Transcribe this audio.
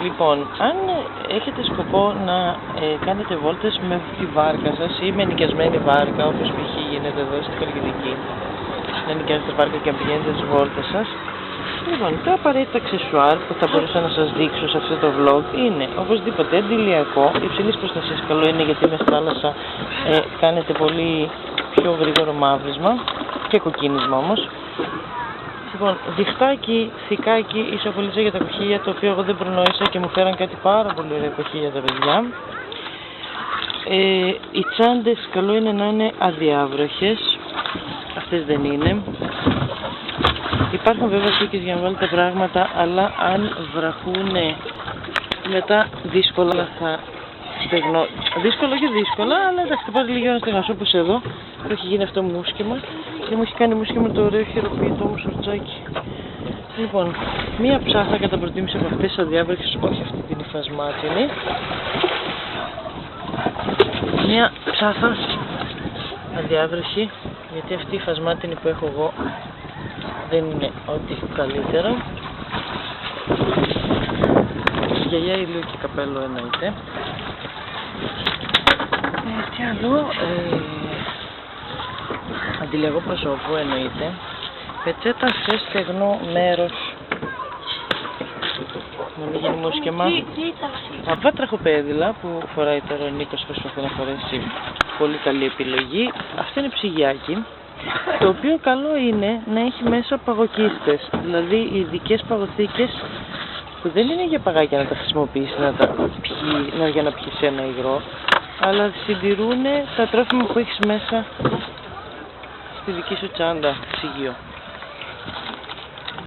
Λοιπόν, αν έχετε σκοπό να κάνετε βόλτες με τη βάρκα σας ή με νοικιασμένη βάρκα, όπως π.χ. γίνεται εδώ στην Χαλκιδική, να νοικιάσετε βάρκα και να πηγαίνετε τις βόλτες σας, λοιπόν, τα απαραίτητα αξεσουάρ που θα μπορούσα να σας δείξω σε αυτό το vlog είναι οπωσδήποτε αντιλιακό, υψηλής προστασίας, καλό είναι γιατί με θάλασσα κάνετε πολύ πιο γρήγορο μαύρισμα και κοκκίνισμα όμως. Λοιπόν, διχτάκι, θικάκι, ισοπολίτσα για τα κοχύλια, το οποίο εγώ δεν προνόησα και μου φέραν κάτι πάρα πολύ ωραία κοχύλια τα παιδιά. Οι τσάντες καλό είναι να είναι αδιάβροχες, αυτές δεν είναι. Υπάρχουν βέβαια σούκες για να βάλετε πράγματα, αλλά αν βραχούνε μετά δύσκολα θα στεγνώ. Δύσκολο και δύσκολα, αλλά εντάξει, θα πάρει λίγη ώρα να στεγνώσω, όπως εδώ που έχει γίνει αυτό μουσκεμα και μου έχει κάνει μουσκεμα το ωραίο χειροποίητο μου σορτσάκι. Λοιπόν, μία ψάθα κατά προτίμηση από αυτές τις αδιάβροχες, όχι αυτή την υφασμάτινη. Μία ψάθα αδιάβροχη, γιατί αυτή η υφασμάτινη που έχω εγώ δεν είναι ό,τι καλύτερο. Γυαλιά ηλίου και καπέλο εννοείται. Τι άλλο, αντιλιακό προσώπου εννοείται. Πετσέτα σε στεγνό μέρος. Να μην γίνει μουσκεμα. Αβά τραχοπέδιλα που φοράει τώρα ο Νίκος, προσπαθεί να φορέσει, πολύ καλή επιλογή. Αυτό είναι ψυγιάκι, το οποίο καλό είναι να έχει μέσα παγοκίστες, δηλαδή ειδικές παγοθήκες που δεν είναι για παγάκια να τα χρησιμοποιήσει, για να πιεις ένα υγρό, αλλά συντηρούν τα τρόφιμα που έχεις μέσα στη δική σου τσάντα, ψυγείο.